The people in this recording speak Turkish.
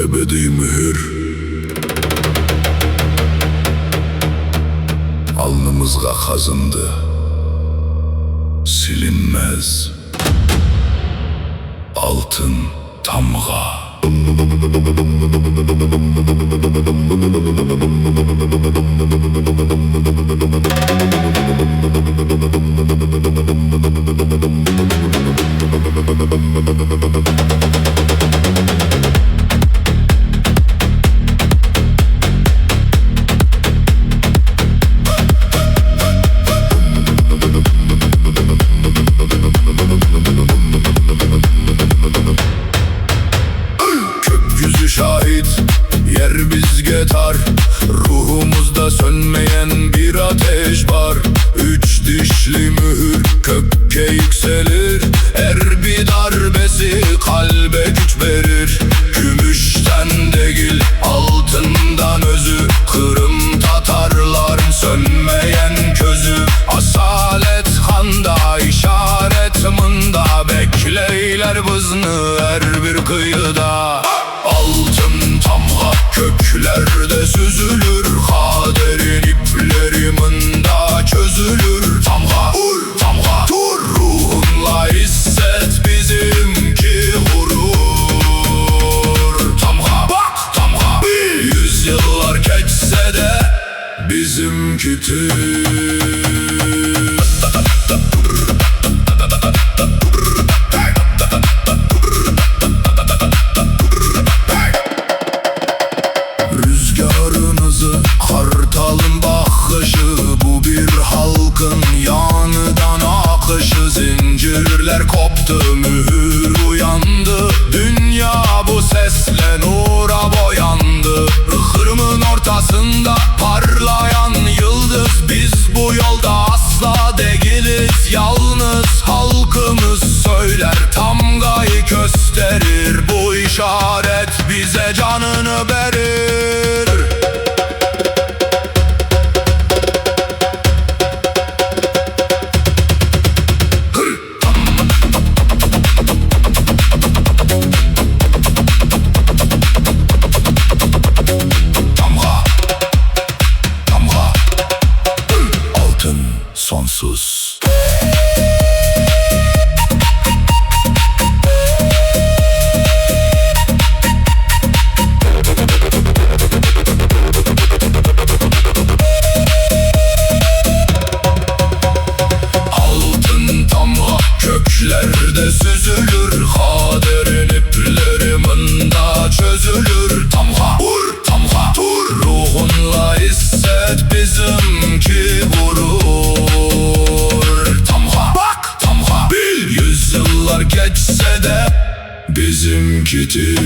ebedi mühür. Alnımızga kazındı, silinmez altın tamga. Gökyüzü şahit, yer bizge tar. Ruhumuzda sönmeyen bir ateş var. Üç dişli mühür kökke yükselir. Her bir darbesi kalbe güç verir. Gümüşten değil altından özü, Kırım Tatarların sönmeyen közü. Asalet kanda, işaret mında, bekleyler bızını her bir kıyıda. Altın tamga köklerde süzülür, kaderin ipleri mında çözülür. Tamga vur, tamga dur, ruhunla hisset bizimki gurur. Tamga bak, tamga bil, yüzyıllar geçse de bizimkidir. Rüzgarınızı, kartalın bakışı, bu bir halkın yanıdan akışı. Zincirler koptu, mühür uyandı, dünya bu sesle nura boyandı. Kırımın ortasında parlayan yıldız, biz bu yolda asla değiliz yalnız. Halkımız söyler, tamgayı gösterir, bu işaret bize canını verir. Tamga, tamga, altın sonsuz. Köklerde süzülür, kaderin ipleri mında çözülür. Tamga vur, tamga dur, ruhunla hisset bizimki gurur. Tamga bak, tamga bil, yüzyıllar geçse de bizimkidir.